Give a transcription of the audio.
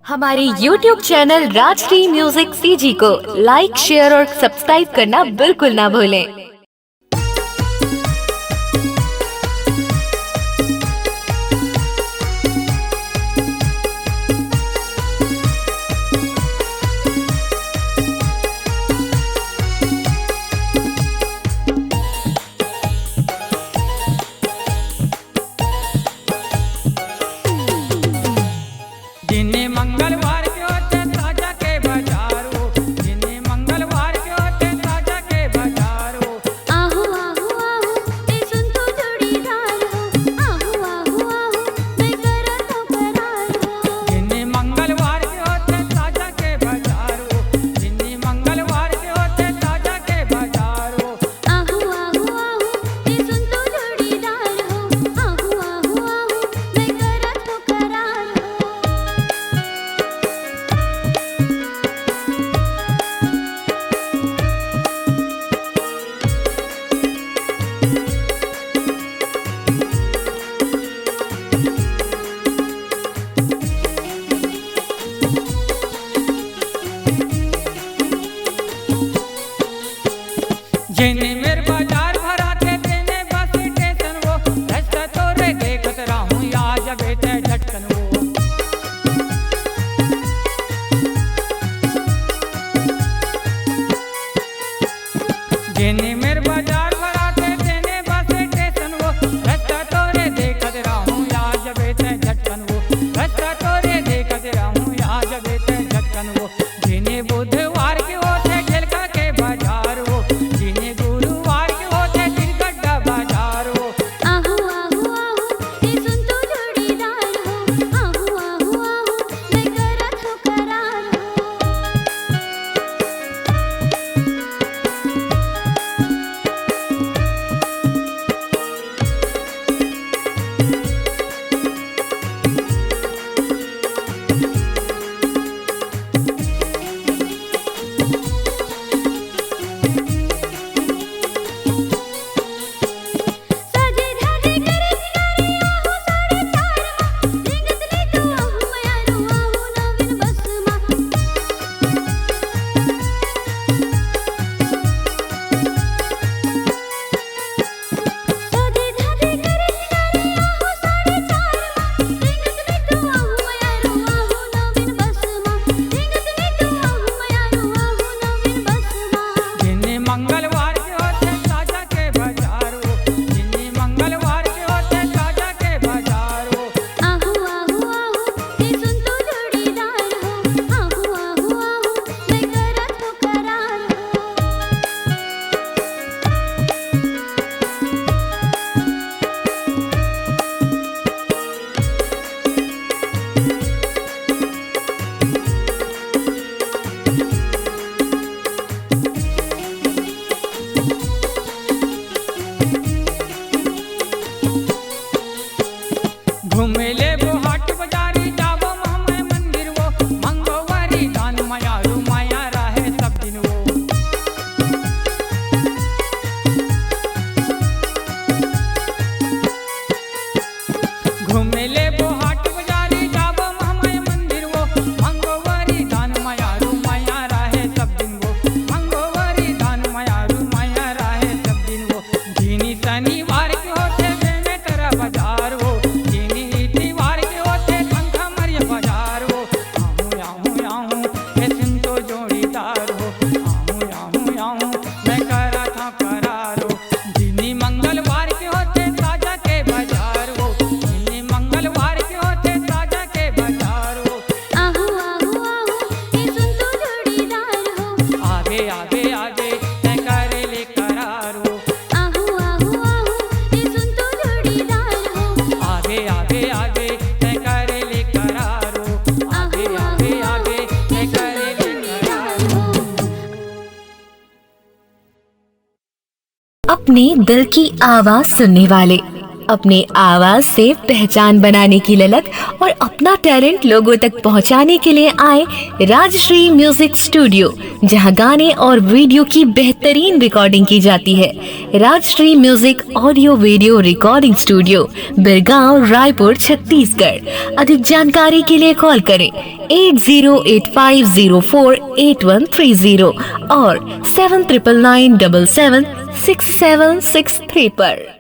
हमारे YouTube channel Rajshri music CG को लाइक, share और सब्सक्राइब करना बिल्कुल ना भूलें। जिन्हें मंगलवार के होते ताजा के बाजारो, जिन्हें मंगलवार के होते ताजा के बाजारो। आहू आहू आहू ते सुन तो जोड़ीदार हो, आहू आहू आहू ते करा तो करार हो। जिन्हें मंगलवार के होते ताजा के बाजारो, जिन्हें मंगलवार के होते ताजा के बाजारो। आहू आहू आहू ते सुन तो जोड़ीदार हो, आहू आहू आहू ते करा तो करार हो। जिन्हें मेरे बाजार भरा थे तेने बस स्टेशन वो, रास्ता तोरे देखत रहूं आज बेटे झटकन वो। जिन्हें मेरे बाजार भरा थे तेने बस स्टेशन वो, रास्ता तोरे देखत रहूं आज बेटे झटकन वो, रास्ता तोरे देखत रहूं आज बेटे झटकन वो। जिन्हें बुधवार के होते झलका के बाजार वो, जिन्हें गुरुवार के होते तिरगड्ढा बाजार वो। आहू आहू आहू ते सुन तो जोड़ीदार हो, आहू आहू आहू ते करा तो करार हो। सजे धजे करे सिंगारी आहू साड़े चार माँ, रेंगत ले तो आहू मयारू आहू नवीन बस माँ। सजे धजे करे सिंगारी आहू साड़े चार माँ, रेंगत ले तो आहू मयारू आहू नवीन बस माँ, रेंगत ले तो आहू मयारू आहू नवीन बस माँ। जिन्हें मंगलवार के होते ताजा के बाजार वो, जिन्हें मंगलवार के होते ताजा के बाजार वो। आहू आहू आहू ते सुन तो जोड़ीदार हो, आहू आहू आहू ते करा तो करार हो। घूमेले वो हाट बाजारी जावो हमें मंदिर वो, मंगोवारी दान मयारू माया रहे सब दिन वो। घूमेले वो हाट बाजारी जावो हमें मंदिर वो, मंगोवारी दान मयारू माया रहे सब दिन वो, मंगोवारी दान मयारू माया रहे सब दिन वो। जिनी शनिवार के होते देने तेरा बाजार वो, जिनी इतवार के होते पंखा मरिया बाजार वो। आहू आहू आहू ये सुन तो जोड़ीदार हो, आहू आहू आहू मैं करा था करार हो। जिनी मंगलवार के होते ताजा के बाजार वो, जिनी मंगलवार के होते ताजा के बाजार वो। आहू आहू आहू ते सुन तो जोड़ीदार हो, आगे आगे आगे मैं करे ले करार हो, आहू आहू आहू ते सुन तो जोड़ीदार हो। आगे आगे आगे मैं करे ले करार हो, आगे आगे आगे मैं करे ले करार हो। अपने दिल की आवाज सुनने वाले अपने आवाज से पहचान बनाने की ललक और अपना टैलेंट लोगों तक पहुंचाने के लिए आए राजश्री म्यूजिक स्टूडियो, जहां गाने और वीडियो की बेहतरीन रिकॉर्डिंग की जाती है। Rajshri music audio video recording studio, Birgaon, Raipur, Chhattisgarh. अधिक जानकारी के लिए कॉल करें 8085048130 और 7999776763 पर।